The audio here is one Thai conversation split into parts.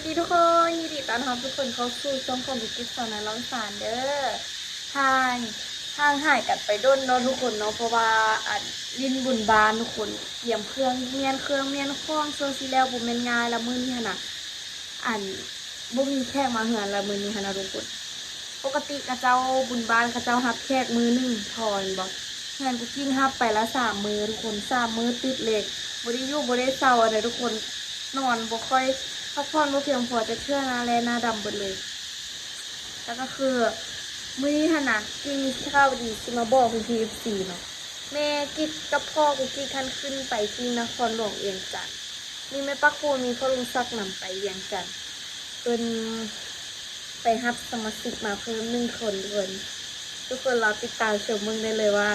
ดีทุกคนยินดีต้อนรับทุกคนเข้าสู่ช่องของบิ๊กกิ๊กสอนร้องสารเด้อทางทางหายกันไปด้นเนาะทุกคนเนาะเพราะว่าอันลินบุญบานทุกคนเตรียมเครื่องเมียนข้องโซซีแล้วบุเมนงายละมือนี่นะอันบุมีแขกมาเหือนละมือนี่นะทุกคนปกติกระเจ้าบุญบานกระเจ้าฮับแขกมือหนึ่งทอนบอกเหือนกูกิ้งฮับไปละ3 มือทุกคน3 มือติดเหล็กบริยุบริเศร้าอะไรทุกคนนอนบ่ค่อยพักผ่อนบ่เพียงพอจะเชื่อนาแลหน้าดำหมดเลยแล้วก็คือมื้อนี้ท่านน่ะที่มีข้าวดีสิมาบอกคุณพีซีเนาะแม่กิ๊กกับพ่อกูกิ๊กท่านขึ้นไปที่นครหลวงเวียงจันทน์มีแม่ปักคูมีพ่อลุงซักนำไปเวียงจันทน์เป็นไปรับสมาชิกมาเพิ่ม1 คนทุกคนเราติดตามชมมึงได้เลยว่า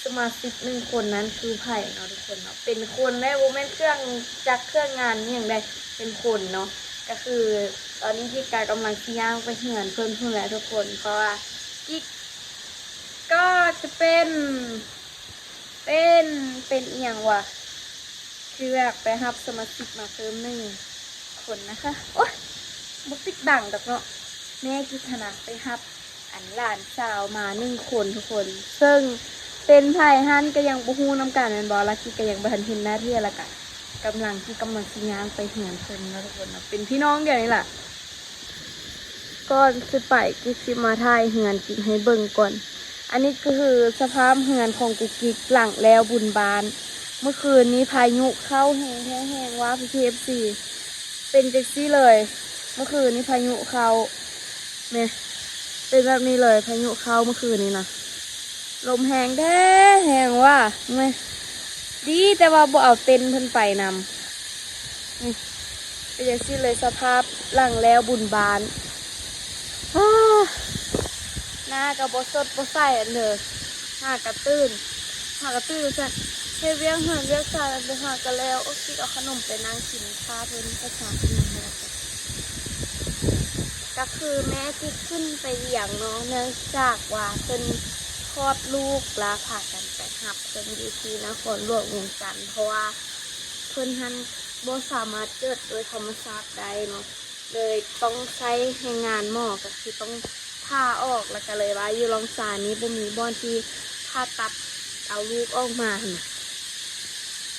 สมาชิก1 คนนั้นคือไผ่เนาะทุกคนเนาะเป็นคนได้โมเมนต์เครื่องจักรเครื่องงานนี่อย่างใดเป็นคนเนาะก็คือตอนนี้ที่กายกำลังชี้ย่างไปเหือนเพิ่มขึ้นแล้วทุกคนเพราะว่ากิ๊กก็จะเป็นเอียงว่ะคืออยากไปรับสมาชิกมาเพิ่ม1 คนนะคะโอ๊ยบุกปิดบังดอกเนาะแม่กิ๊กขนาดไปรับอันหลานสาวมา1 คนทุกคนซึ่งเป็นไผ่ฮั่นก็ยังบ่ฮู้นํกันแม่นบ่ล่ะกิ๊กก็ยังบ่ทันเห็นหน้าที่ละกันกำลังสิย่างไปเหือนเพิ่นเนาะทุกคนเนาะเป็นพี่น้องเดียวนี่ล่ะก่อนสิไปกิ๊กสิมาถ่ายเหือนกิ๊กให้เบิ่งก่อนอันนี้ก็คือสภาพเหือนของกิ๊กหลังแล้วบุญบานเมื่อคืนนี้พายุเข้าแห้งๆว่าพี่ FC เป็นจังซี่เลยเมื่อคืนนี้พายุเข้าแม่เป็นแบบนี้เลยพายุเข้าเมื่อคืนนี้นะลมแห้งแห้งว่ะแม่ดีแต่ว่าบ่เอาเต็นท์เพิ่นไปนำนี่เป็นอย่างนี้เลยสภาพหลังแล้วบุญบานหน้ากับบ่สดบ่ใสอันเด้อหน้ากระตื้นซะเฮ็ดเวียงเหือนเวียงซานไปหากันแล้วโอ้คิดเอาขนมไปนั่งกินข้าวเพิ่นประชาชนมาก็คือแม่ที่ขึ้นไปเลี้ยงเนาะเนื่องจากว่าเพิ่นคลอดลูกลาพากันไปหับเพิ่นอยู่ที่นครหลวงเวียงจันทน์เพราะว่าเพิ่นหันบ่สามารถเกิดโดยธรรมชาติได้เนาะเลยต้องใช้แรงงานหมอก็คือต้องผ่าออกแล้วก็เลยว่าอยู่ลองซานนี้บ่มีบ่อนที่ผ่าตัดเอาลูกออกมาหั่น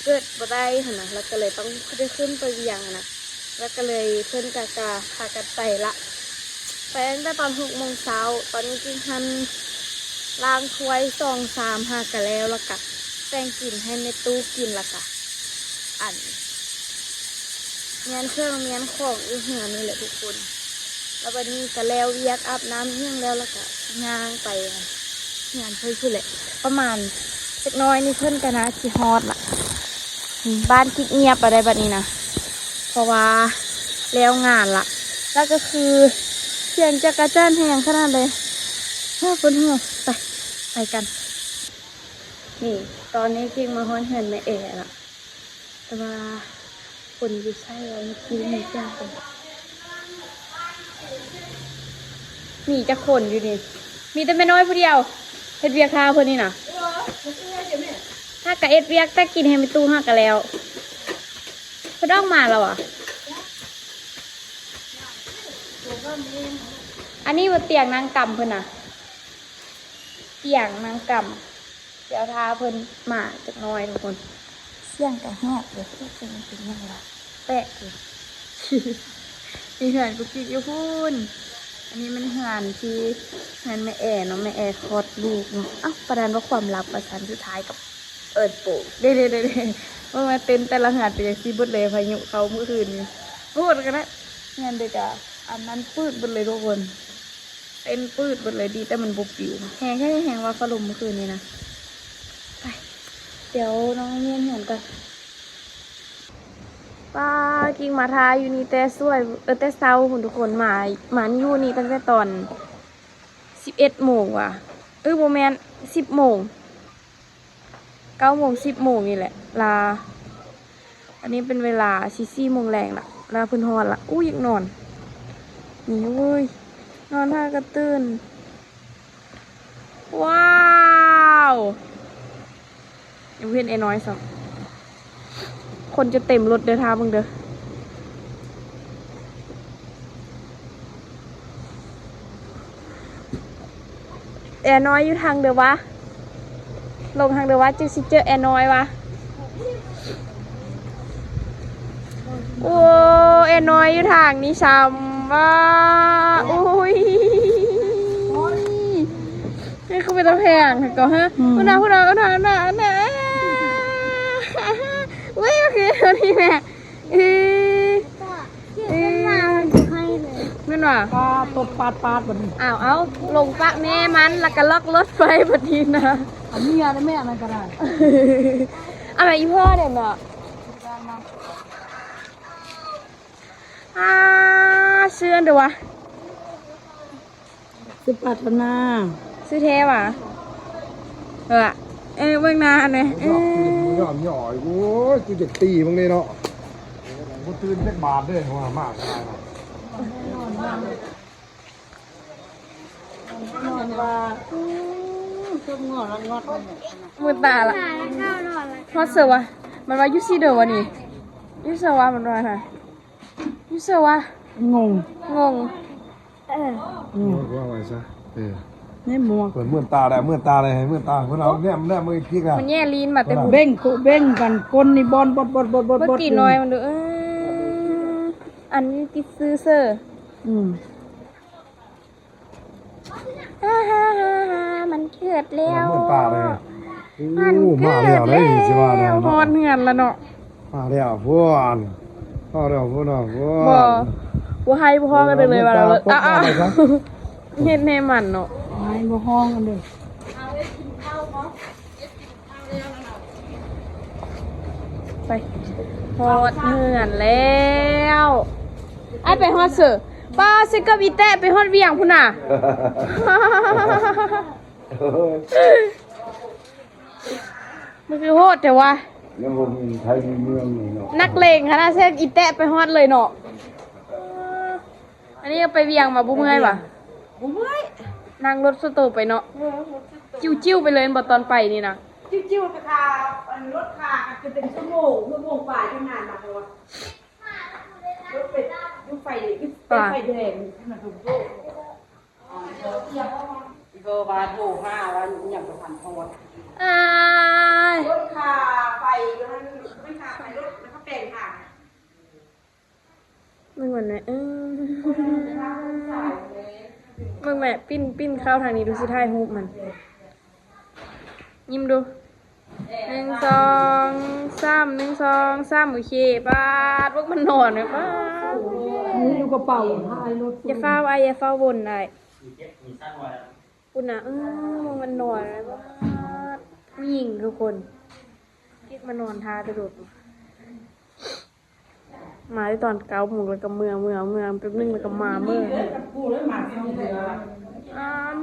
เกิดบ่ได้หั่นน่ะแล้วก็เลยต้องได้ขึ้นไปเลี้ยงนะแล้วก็เลยเพิ่นก็พากันไปละไปตั้งแต่ตอน6 โมงเช้าตอนนี้กินทันล้างถ้วย2-3หากันแล้วก็แต่งกินให้แม่ตู้กินละกะอันเมียนเครื่องเมียนของอยู่เหือนนี่แหละทุกคนแล้ววันนี้ก็แล้วเวียกอาบน้ำเฮี่ยงแล้วก็ย่างไปงานเพิ่นคือแหละประมาณสักน้อยนี่เพิ่นก็นะสิฮอดล่ะบ้านกิ๊กเงียบอะไรแบบนี้นะเพราะว่าแล้วงานละแล้วก็คือเสียงจักรจั่นแหงขนาดเลยคนหัวไปกันนี่ตอนนี้กิ๊กมาฮ้อนเห็นแม่เอ๋ละแต่ว่าคนอยู่ใช่แล้วเมื่อกี้มีเสียงคนมีจะคนอยู่นี่มีแต่แม่น้อยผู้เดียวเฮ็ดเวียกข้าวเพิ่นนี่น่ะถ้ากะเอ็ดเวียกแต่กินให้ไปตู้หักกันแล้วเพิ่นออกมาแล้วอ่ะอันนี้ว่าเตียงนางกำเพิ่นน่ะเตียงนางกำเดี๋ยวทาเพิ่นมาจักหน่อยทุกคนเสียงกะแหบเลยเป็นยังไงแปะเลยมีเหือนกุ๊กกิ๊กอยู่พูนอันนี้มันเหือนที่เหือนแม่แอ๋เนาะแม่แอ๋คลอดลูกเนาะอ้าวประเด็นว่าความลับประชันสุดท้ายกับเอิญโป่งเด้ว่ามาเต้นแต่ละเหือนเป็นอย่างซีบุดเลยพายุเขาเมื่อคืนนี้พูดกันนะเงินเด็กอะอันนั้นปืดบุดเลยทุกคนเต้นปืดบุดเลยดีแต่มันบุบปิวแห้งแค่แห้งว่าฝรั่งเมื่อคืนนี้นะไปเดี๋ยวน้องเมียนเหือนกันป้ากิ่งมาทาอยู่นี่แต่สวยแต่เศร้าคุณทุกคนมาอยู่นี่ตั้งแต่ตอน11 โมงว่ะโมเมนต์10 โมง9 โมง10 โมงนี่แหละลาอันนี้เป็นเวลา4 โมงแรงละลาพื้นฮอนละอยากนอนนี่เว้ยนอนท่ากระตื้นว้าวยังเพื่อนน้อยสักคนจะเต็มรถเดินทางมึงเด้อ แอร์น้อยอยู่ทางเด้อวะลงทางเด้อวะจึงสิเจอแอร์น้อยวะโอ้แอร์น้อยอยู่ทางนี้ซ้ำว่าโอ้ยนี่คือเป็นตะแพงก็ฮะพูดนะเว้ยโอเคเอาทีแม่นั่นว่ะปาตบปาดแบบนี้เอาลงปะแม่มันแล้วก็ล็อกรถไฟพอดีนะอันนี้อะไรแม่อะไรก็ได้อะไรอีพ่อเดี๋ยวเนาะเชื่อเดี๋ยววะซื้อปัตนาซื้อเทวะเเบื้องหน้าอันนี้หย่อนหย่อยโอ้ยกูจะตีมึงเลยเนาะกูตื่นเล็กบาทด้วยว่ามากได้นอนว่าชมงอแล้วงอดมือตาละพอเสือวะมันว่ายูซีเดอร์วะนี่ยูเสือวะมันว่าไงยูเสือวะงงว่าไงซะนี่มัวเปิดเมื่อตาได้เมื่อตาเลยเมื่อตาเพราะเราเนี่ยมือพลิกอะมันแย่ลีนมาแต่เบ้งกันคนนี่บอลบดกี่น้อยมันดูอันนี้ติดซื้อเซอร์มันเกิดแล้วเมื่อตาเลยมาแล้วเลยสิว่าเนี่ยฮอนเงินละเนาะมาแล้วพวกพ่อเราพวกเราพวกบ่ให้พ่อกันเลยว่าเราเห็นในมันเนาะให้บ่ห้องกันเลยไปฮอดเงินแล้วไอ้ไปฮอดเสือป้าซิกับอีแตะไปฮอดเวียงพุ่นน่ะมันคือโหดแต่ว่ายังบ่มีไทยมีเมืองนี่เนาะนักเลงคณะเส้นอีแตะไปฮอดเลยเนาะอันนี้ก็ไปเวียงมาบุ้มเมื่อยป่ะนั่งรถสตูไปเนาะจิ้วไปเลยบ่ตอนไปนี่นะจิ้วไปคารถขาจะเป็นชั่วโมงกว่าทำงานมาเลยรถเป็ดยุไฟแดงมันถูกโซ่เบอร์บาโทร5วันอย่างประพันธ์พอรถขาไฟมันไม่ขาไฟรถแล้วก็แปลงค่ะมึงเหมือนไหนมึงแม่ปิ้นเข้าทางนี้ดูสิท้ายฮูบมันยิ้มดู1 2 3โอเคป้าพวกมันนอนเลยป้าอยู่กระเป๋าท้ายรถอย่าเฝ้าอย่าเฝ้าบนได้คุณน่ะมันนอนเลยป้าผู้หญิงทุกคนเรียกมานอนทาตลอดมาที่ตอน9 โมงแล้วก็เมื่อแป๊บนึงแล้วก็มาเมื่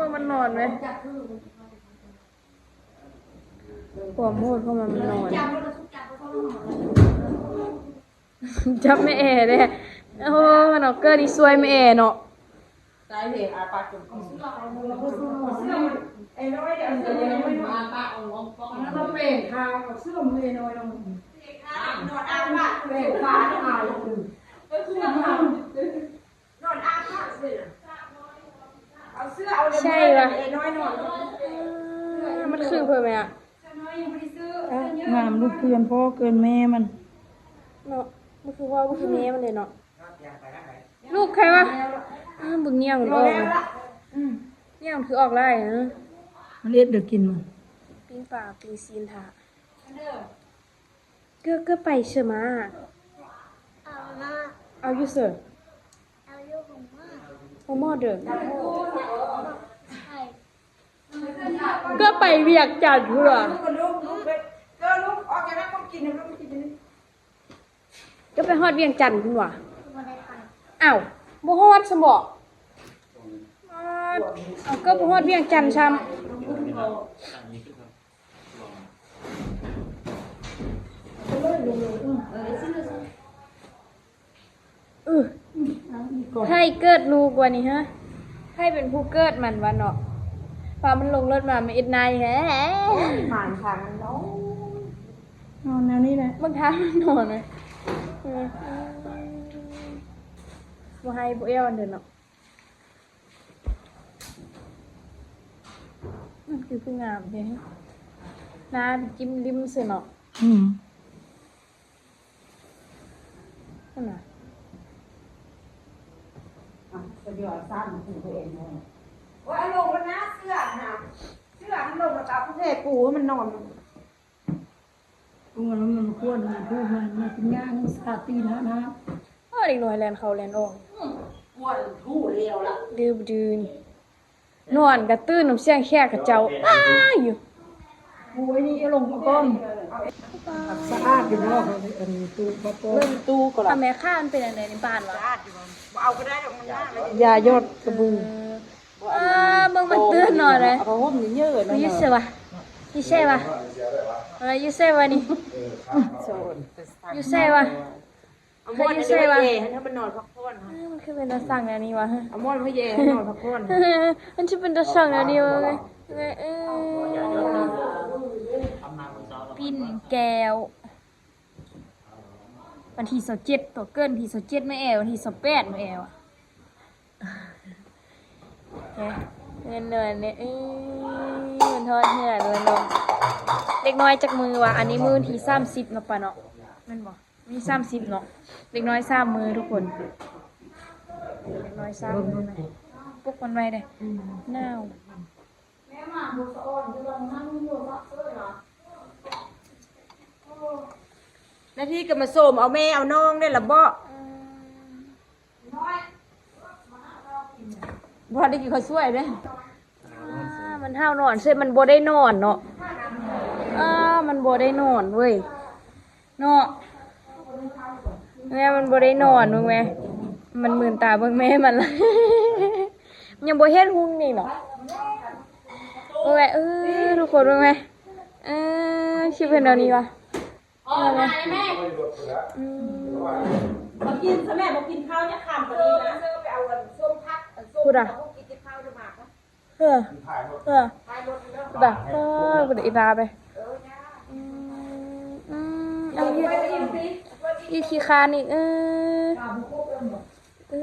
อมันนอนไหมปวดโมดเพราะมันนอนจับไม่แอเลยมันเอาเกอร์นี่ซวยไม่แอเนาะสายเหตุอาปากจมไอ้น้อยเดี๋ยวไม่รู้อาปากเอาลงปอกแล้วเปลี่ยนทางเสื้อมือน้อยลงนอนอาปากเปลี่ยนฟ้าที่อายก็คือนอนอาปากเสื้อเอาเสื้อเอาใช่ป่ะน้อยนอนมันคือเพื่อไหมอ่ะงามลูกเกินพ่อเกินแม่มันเนาะมันคือพ่อมันคือแม่มันเลยเนาะลูกใครวะบึงเงี้ยมันออกเงี้ยมันคือออกไล่นะมันเอ็ดเดี๋ยวกินมันปิ้งปลาปิ้งซีนถาก็ไปเชื่อมาเอาอยู่เสือเอาหม้อเด้อก็ไปเวียกจันทร์เพื่อก็ไปฮอดเวียงจันทร์คุณวะอ้าวบ่ฮอดสมบอกก็บ่ฮอดเวียงจันทร์ซ้ำให้เกิดลูกวันนี้ฮะให้เป็นผู้เกิดมันวันเนาะพอมันลงรถมาไม่อิดนายแฮะผ่านทางน้องนอนแนวนี้แหละบางครั้งมันนอนเลยบ่ให้บ่เอวอันเดินเนาะ คือคืองามเด้น้าจิ้มริมซื่อเนาะ นั่นน่ะ ก็เดี๋ยวสั้นถึงตัวเองเลยว่าลงแล้วนะเสื้อนะเสื้อมันลงแล้วกับประเทศปูมันนอน ตัวแล้วมันควรมันพูดมันเป็นงานสาตีนะ เด็กน้อยแลนเขาแลนออก ม้วนทู่เร็วละ ดื้อดื้นนอนกระตื้นน้ำเสียงแค่กระเจ้าอ้าอยู่ โอ้ยนี่ลงมาก้มสะอาดอยู่เนาะอันนี้ตู้ปะโป้ เริ่มตู้ก็ละ ทำแม่ข้ามันเป็นอะไรในบ้านวะ เอาก็ได้ดอกมันยากเลย ยายอดกระบู มึงมันตื้นหน่อยเลย เอาผ้าห่มนี่เยอะเลย ยูเซ่วะยูเซ่วะอะไรยูเซ่วะนี่ โซน ยูเซ่วะ เอาม้วนให้เย่ให้ถ้ามันนอนพักผ่อน มันคือเป็นตาสั่งแล้วนี่วะ เอาม้วนให้เย่ให้นอนพักผ่อน มันจะเป็นตาสั่งแล้วนี่วะปิ้นแก้ววันที่27ตัวเกินที่27ไม่แอววันที่28ไม่แอวเงินเดือนเนี่ยมันทอดเหื่อเดือนลงเด็กน้อยจากมือว่ะอันนี้มือที่30เนาะป่ะเนาะนั่นบ่มี30เนาะเด็กน้อย3มือทุกคนเด็กน้อย3มือนะปลุกมันไว้เด้หนาว หน้าที่ก็มาโสมเอาแม่เอาน้องได้ละบ่บ่ได้กินข้าวสวยเด้ มันห้าวนอนใช่มันบ่ได้นอนเนาะมันบ่ได้นอนเว้ยเนาะแม่มันบ่ได้นอนมึงแม่มันมื่นตาเบิ่งแม่มันละ ยังบ่เฮ็ดหุ่งนี่เนาะเอ้ยทุกคนเบิ่งแม่ชื่อเพิ่นเดี๋ยวนี้วะ แม่มากินซะแม่มากินข้าวจะค่ำกว่านี้นะไปเอากันส้มพักส้มกินข้าวจะมากนะ แบบกูเดี๋ยวอีบาไปเอายืดขี้คานอีกโอ้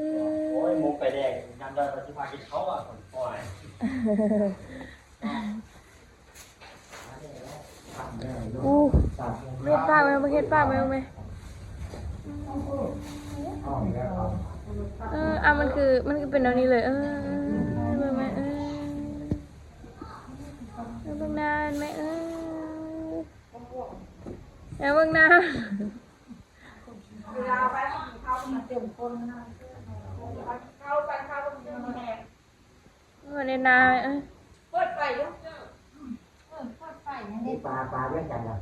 ยมุกไปแดงยำได้ปฏิภาณกินเขาอ่ะคนปล่อย เฮ็ดป้าไหมมาเฮ็ดป้าไหมไหมมันคือเป็นแบบนี้เลยเบิ่งไหมเบิ่งนานไหมเบิ่งนาน เวลาไปกินข้าวมันเต็มคนนะข้าวไปข้าวมันเต็มแม่ วันนี้นานเปิดไฟลูก นี่ปลาด้วยกันเหรอ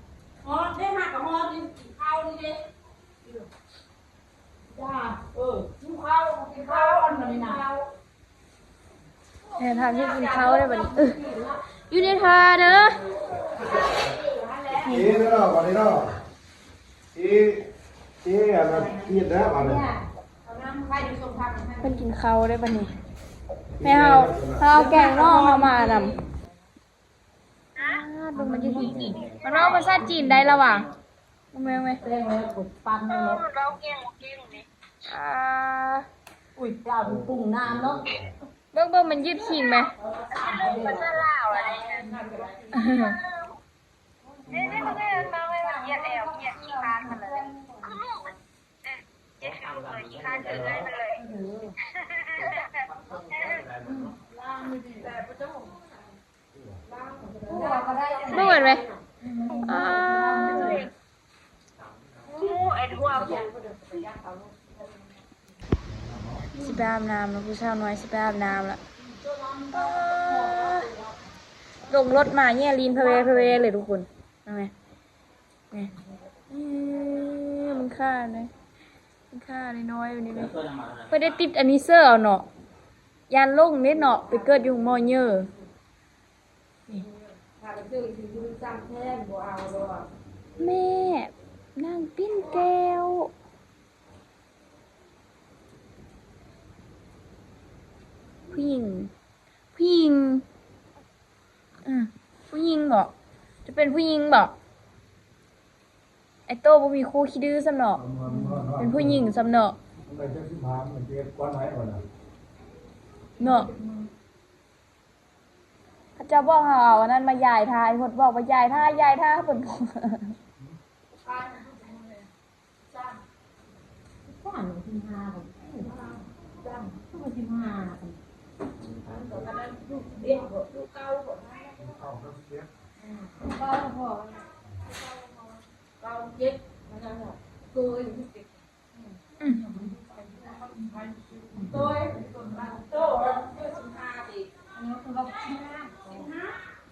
ฮอได้หักกับฮอกินข้าวนี่ดิจ้ากินข้าวอันนี้นะ ทานที่กินเขาได้บัดนี้อยู่ในทาเด้อ ทีนี่เนาะวันนี้เนาะทีอันนั้นทีนะวันนี้ เอาน้ำไฟดูสมพัก เพิ่นกินเขาได้บัดนี้แม่เฮาแกงนอกเฮามานำดูมันอยู่ที่จีนมันเอาภาษาจีนได้แล้วว่ะแม่ แป้งแล้วกดปั้นแล้ว อุ้ยปลาปรุงน้ำเนาะ เบิ่งมันยืดขิงไหมไม่เหมือนไหมสิไปอาบน้ำแล้วผู้สาวน้อยสิไปอาบน้ำละลงรถมาเนี่ยลีนพะเวเลยทุกคนเอาไงมันค่าเลยมันค่าเลยน้อยอยู่นี่เลยไม่ได้ติดอันนี้เซอร์เอาเนาะยานลงนิดเนาะไปเกิดอยู่มอเยอร์ ถ้าไปซื้อที่ดูจำแท้บ่เอาดอก แม่นั่งปิ้นแก้วผู้หญิงผู้หญิงบอกจะเป็นผู้หญิงบอกไอโต้บ่มีคู่ขี้ดื้อสำเนาะเป็นผู้หญิงสำเนาะ มันจะสิพามันเก็บก้อนไหนก่อนน่ะ เนาะ เขาจะบอกเขาเอาอันนั้นมายายทายหดบอกว่ายายท่าผลบอก จ้างที่5ผมจ้างก็ที่5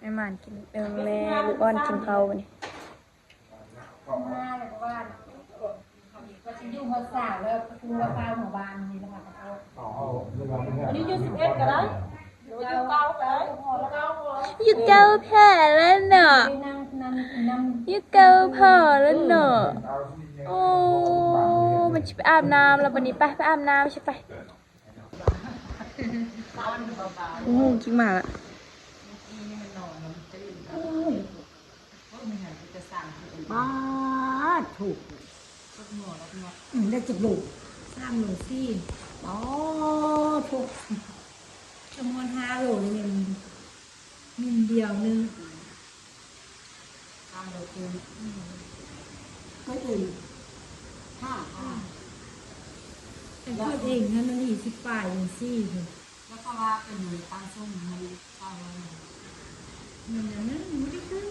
แม่หมานกินแม่ลูกอ้อนกินเขาวนี่ ก็จะยุ่งเขาสาวแล้วครูว่าเฝ้าหมู่บ้านนี่นะคะ เอาเวลาไม่ได้ อันนี้21ก็ได้อยู่เก้าก็ได้เก้าก็ได้ อยู่เกาแผ่แล้วเนาะ ไปนั่ง อยู่เกาพอแล้วเนาะโอ้มันจะไปอาบน้ำแล้ววันนี้ไปอาบน้ำใช่ไปโอ้โหคิดมาละ บ้าถูกได้จุกลูก3 โลสี่อ๋อถูกจำนวน5 โลนี่มิลเดียวนึง3 โลคูณก็อื่นแต่พูดเองนะมัน20 ปลายอย่างซี่แล้วก็ว่าเป็นตั้งส้มมันมันนั้นไม่ได้ขึ้น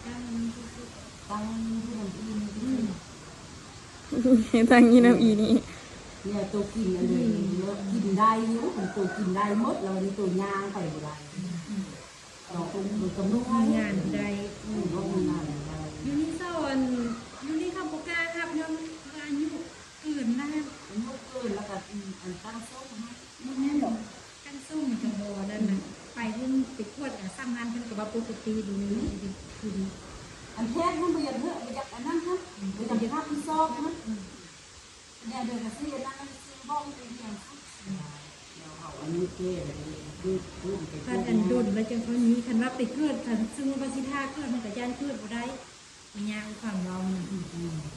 ตั้งทางยีน้ำอีนี่ เนี่ยตัวกินอะไรกินได้เยอะมันตัวกินได้หมดแล้วนี่ตัวยางไปบ่ได้เราคงดูกำลัง งานใด ว่ามันงานอะไร อยู่นี่สอนอยู่นี่คำโปกาครับยังอายุอื่นนะ มันก็เกินแล้วก็อันตั้งโซ่ให้ ไม่แน่หรอกกันสู้มันจะบอนั่นนะไปเพิ่งไปขวดสร้างงานเพิ่งกับว่าปกติดูนี่คือดี อันแท้มันบ่อยากเถอะบ่อยากอันนั้นครับบ่อยากจะทำที่ซอกนะเนี่ยเดินกับซื้อนั่นซื้อห้องเป็นอย่างครับอันนี้เก๋เลยดูไป ถ้าอันดุนแล้วจังเขานี้คันว่าไปเกิดคันซึ่งว่าสิท่าเกิดมันกับย่านเกิดบ่ได้มันยากความเรา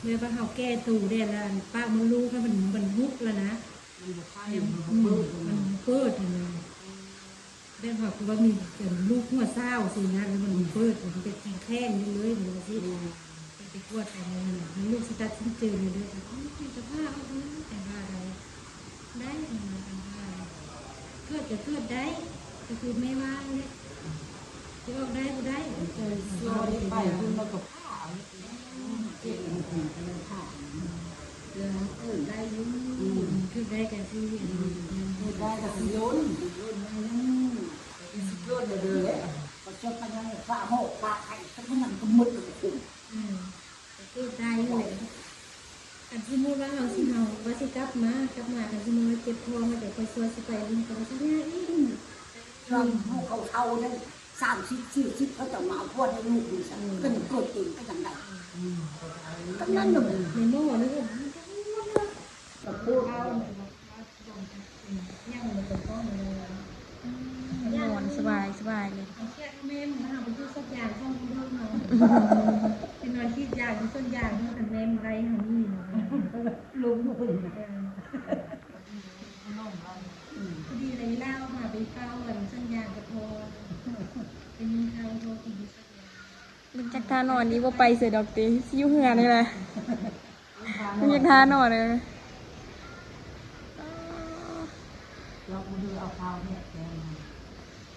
เมื่อว่าเขาแก้ตูได้แล้วป้ามันรู้ก็มันฮุบแล้วนะ มันบ่ค่อย มันเปิดนะได้บอกว่ามีเกิดลูกหัวเศร้าสินะแล้วมันเปิดมันจะกินแข้งเลยมันสิไปกวดอะไรมันลูกสตาร์ทเจอเลยด้วยจะผ้าเอาแต่ว่าอะไรได้ทำผ้าเกิดจะเกิดได้ก็คือไม่ว่าเนี่ยจะออกได้ก็ได้ ซอยไปคุณมากับผ้าเจ็บมันเป็นผ้าเรื่องอื่นได้ยุ่ง คือได้กันที่ ได้กับล้นล้นเลยก็ชอบมันยังผ้าห่อผ้าไข่ทั้งนั้นก็มืดเลยคุณ คือได้เลยอันสมมติว่าเราสิเราว่าสิกลับมากันสมมติว่าเจ็บท้องมาแต่คอยซัวสิไปลิงก็สิง่ายอีก ช่วงเขาเท่านั้น30-40เขาจะมาพวดให้ลูกดูสักก็หนึ่งเกิดเองก็ยังได้ก็นั่นเลย ในโม่นี่ก็ กับพูด ย่างมันเป็นก้อนเลย นอนสบายเลย แค่แม่มันหาไปที่สักอย่างช่องดูเนาะเป็นนอนคิดอย่างที่ต้นอย่างที่แต่แม่มันไรหานี่เนาะ ลุงอยู่คน ดีเลยเล่ามาไปเฝ้าวันสัญญาณก็พอเป็นข้าวโทรกินสักอย่าง มันจากทานอนนี้ว่าไปเสือดอกตีซิ้วเหือนี่แหละมันจากทานอนเลย เราดูเอาข้าวเนี่ยแกง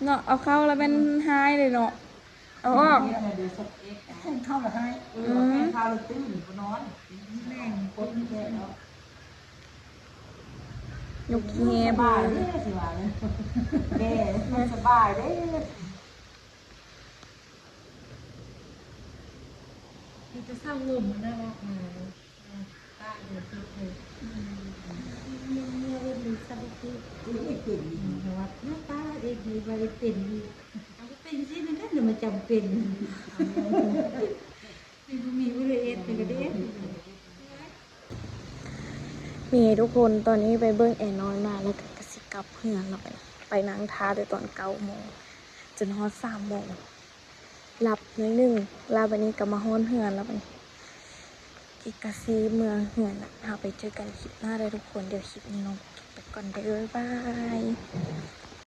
เนาะเอาเข้าแล้วเป็นหายเลยเนาะเอาออก เนี่ยเดี๋ยวสักเอ็กข้าวละให้ข้าวละตื้นก็นอน แม่ง คนแก่แล้ว ยกขี้แฮ ส บ่ บายเลยสิว่าเลยแก่มันสบายเด้ ที่จะสร้างงมนะว่าป้าเดือดเลยเมื่อเรียนรู้สักที ไม่เก่ง แต่ว่าหน้าตาเอกดีว่าเป็นดีเอาไปเป็นสินั่นก็เดี๋ยวมาจำเป็นมีบริเอสเป็นกระเด็น มีทุกคนตอนนี้ไปเบิ้งแอนนอนมาแล้วก็กระสิกลับเพื่อนเราไปนั่งท้าแต่ตอน9 โมงจนฮอด3 โมงหลับนิดนึงลาบันนี้ก็มาฮ้อนเหือนแล้วบัดนี้อีกกะซีเมืองเหือนเราไปเจอกันคลิปหน้าเลยทุกคนเดี๋ยวคลิปนี้น้องไปก่อนเด้อบ๊ายบาย